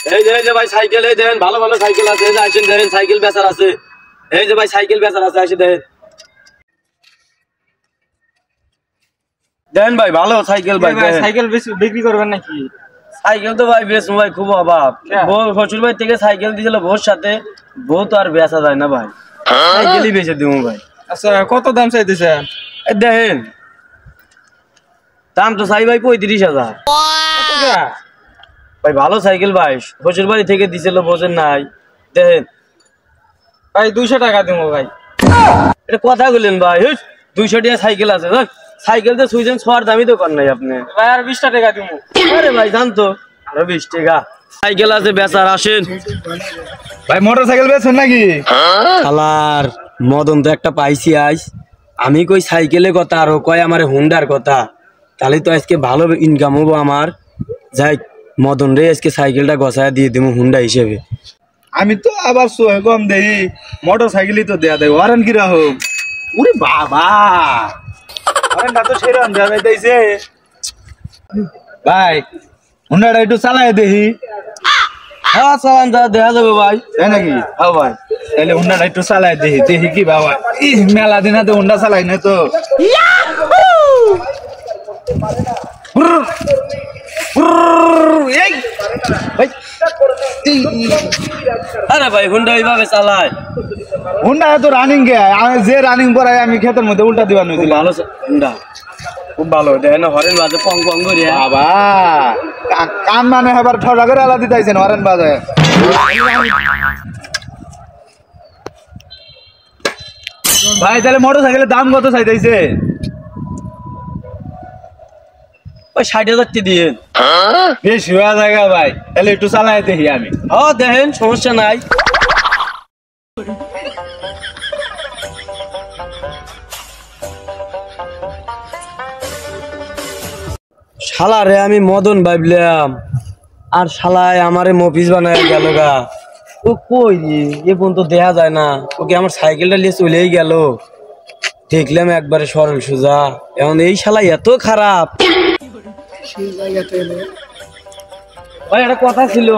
এই যে ভাই সাইকেল এই দেন ভালো ভালো সাইকেল আছে এই যে আসেন দেখেন সাইকেল বেচার আছে এই যে ভাই সাইকেল বেচার আছে আসেন দেখেন দেন ভাই ভালো সাইকেল ভাই সাইকেল বিক্রি করবেন নাকি? সাইকেল তো ভাই বেচবো ভাই খুব অভাব বউ শ্বশুর ভাই থেকে সাইকেল দিয়েছিল বউর সাথে বউ তো আর বেচা যায় না ভাই সাইকেলই বেচে দিব ভাই। আচ্ছা কত দাম চাইতেছেন? দেখেন দাম তো চাই ভাই 35,000 ভাই ভালো সাইকেল ভাই শ্বশুর বাড়ি থেকে দিছিল বোঝেন নাই দেখেন ভাই 200 টাকা দেবো ভাই। এটা কথা বললেন ভাই 200 টাকা সাইকেল আছে সাইকেল তো সুইজেন ছোয়ার দামই তো কর নাই আপনি ভাই আর 20 টাকা দেবো। আরে ভাই জান তো আরো 20 টাকা সাইকেল আছে বেচার আসেন ভাই মোটর সাইকেল বেচছেন নাকি? শালার মদন তো একটা পাইছি আজ আমি কই সাইকেলের কথা আর কয় আমার হুন্ডার কথা তাহলে তো আজকে ভালো ইনকাম হবো আমার যাই মদন রে আজকে সাইকেলটা গছায় দিয়ে দেবো হুন্ডা হিসেবে। আমি তো আবার কম দেই মোটর সাইকেলই তো দেয়া দেয় ওয়ারেন কিরা হোক ওরে বাবা ওয়ারেনটা তো সেরকম যাবে দিয়েছে ভাই হুন্ডাটা একটু চালাই দেখি। হ্যাঁ চালান দেখা যাবে ভাই তাই নাকি? হ্যাঁ ভাই তাহলে হুন্ডাটা একটু চালাই দেখি দেখি কি বাবা মেলা দিন তো হুন্ডা চালাই না তো আরে ভাই হুন্ডা এইভাবে চালায় হুন্ডা তো রানিং গে যে রানিং পরাই আমি ক্ষেতের মধ্যে উল্টা দিবার নইছিল ভালো হুন্ডা খুব ভালো দেখেন হরেন বাজে পং পং করে বাবা কান মানে এবার ঠড়া করে আলাদা দিতেছেন হরেন বাজে ভাই তাহলে মোটর সাইকেলের দাম কত চাইতেছে? ওই 60,000 দিয়ে বেশ হওয়া জায়গা ভাই তাহলে একটু চালাই দেখি আমি। হ্যাঁ দেখেন সমস্যা নাই শালা রে আমি মদন ভাবলাম আর শালায় আমারে মফিস বানায় গেল গা ও কই রে এ পর্যন্ত দেখা যায় না ওকে আমার সাইকেলটা নিয়ে চলেই গেল দেখলাম একবারে সরল সোজা এখন এই শালা এত খারাপ ভাই একটা কথা ছিল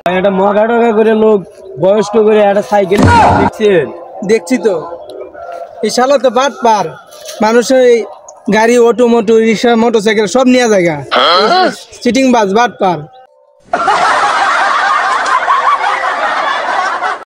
ভাই একটা মগা টগা করে লোক বয়স্ক করে একটা সাইকেল দেখছেন? দেখছি তো এই শালা তো বাট পার মানুষের এই গাড়ি অটো মোটো রিক্সা মোটরসাইকেল সব নিয়ে জায়গা চিটিং বাস বাট পার